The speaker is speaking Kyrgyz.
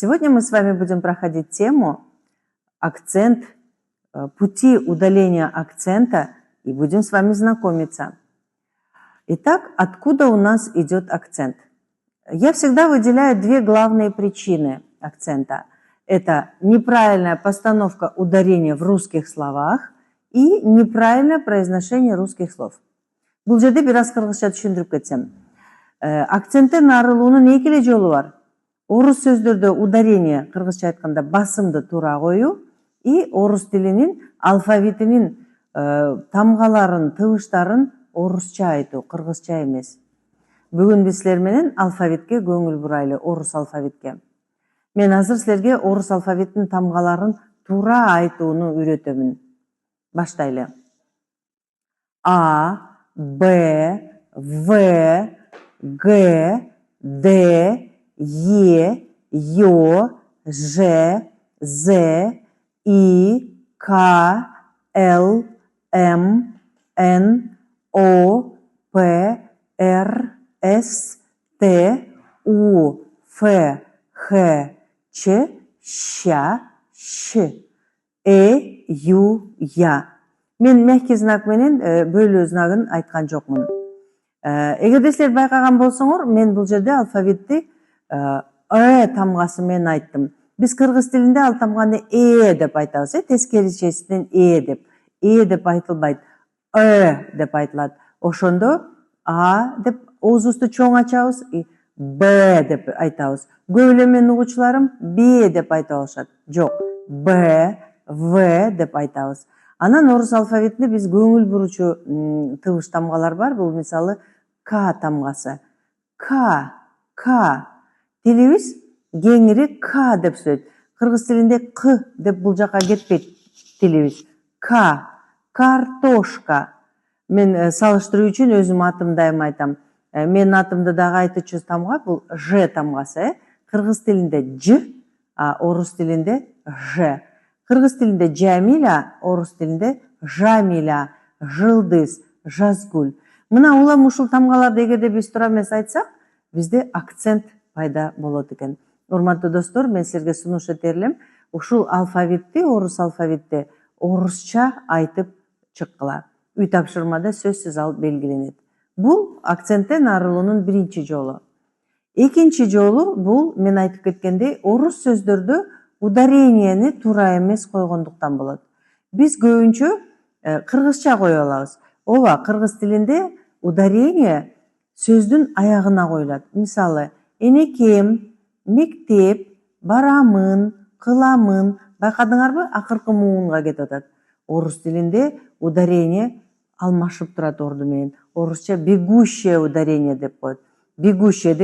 Сегодня мы с вами будем проходить тему акцент, пути удаления акцента, и будем с вами знакомиться. Итак, откуда у нас идет акцент? Я всегда выделяю две главные причины акцента. Это неправильная постановка ударения в русских словах и неправильное произношение русских слов. Бұл жерде biraz кыргызча түшүндүрүп кетсем. Акценттен арылуунун эки эле жолу бар. Орус сөздөрдө ударение, кыргызча айтканда басымды туура коюу, и орус тилинин алфавитинин тамгаларын, тыбыштарын орусча айтуу, кыргызча эмес. Бүгүн биз силер менен алфавитке көңүл бурайлы, орус алфавитке. Мен азыр силерге орус алфавитинин тамгаларын туура айтууну үйрөтөмүн. Баштайлы. А, Б, В, Г, Д, Е, Ё, Ж, З, И, К, Л, М, Н, О, П, Р, С, Т, У, Ф, Х, Ч, Щ, Ш, Э, Ю, Я. Мен мягкий знак менен бөлүү знагын айткан жокмун. Эгерде силер байкаган болсоңор, мен бул жерде алфавитти тамгасы менен айттым. Биз кыргыз тилинде ал тамганы деп айтабыз, тескеричесинен деп айтылбайт, деп айтылат. Ошондо А деп оозубузду чоң ачабыз, Б деп айтабыз. Көп эле менин угуучуларым Б деп айта алышат. Жок, Б, В деп айтабыз. Анан орус алфавитинде биз көңүл буручу тыбыш тамгалар бар. Бул мисалы К тамгасы. К. Тилибиз кеңири К деп сөйлөйт. Кыргыз тилинде К деп бул жака кетпейт тилибиз. К. Картошка. Мен салыштыруу үчүн өзүм атымды айым айтам. Менин атымды дагы айтуучу тамга бул Ж тамгасы. Кыргыз тилинде Ж, а орус тилинде Ж. Кыргыз тилинде Жамиля, орус тилинде Жамиля, Жылдыз, Жазгүл. Мына улам ушул тамгаларды эгерде биз туура эмес айтсак, бизде акцент пайда болот экен. Урматтуу достор, мен силерге сунуш этер элем, ушул алфавитти, орус алфавитти орусча айтып чыккыла. Үй тапшырмада сөзсүз ал белгиленет. Бул акценттен арылуунун биринчи жолу. Экинчи жолу бул мен айтып кеткендей, орус сөздөрдө ударениени туура эмес койгондуктан болот. Биз көбүнчө кыргызча кое алабыз. Ооба, кыргыз тилинде ударение сөздүн аягына коюлат. Мисалы, энекем, мектеп, барамын, кыламын. Байкадыңарбы? Акыркы муунга кетип атат. Орус тилинде ударение алмашып турат орду менен. Орусча бегущее ударение деп коет. Бегущее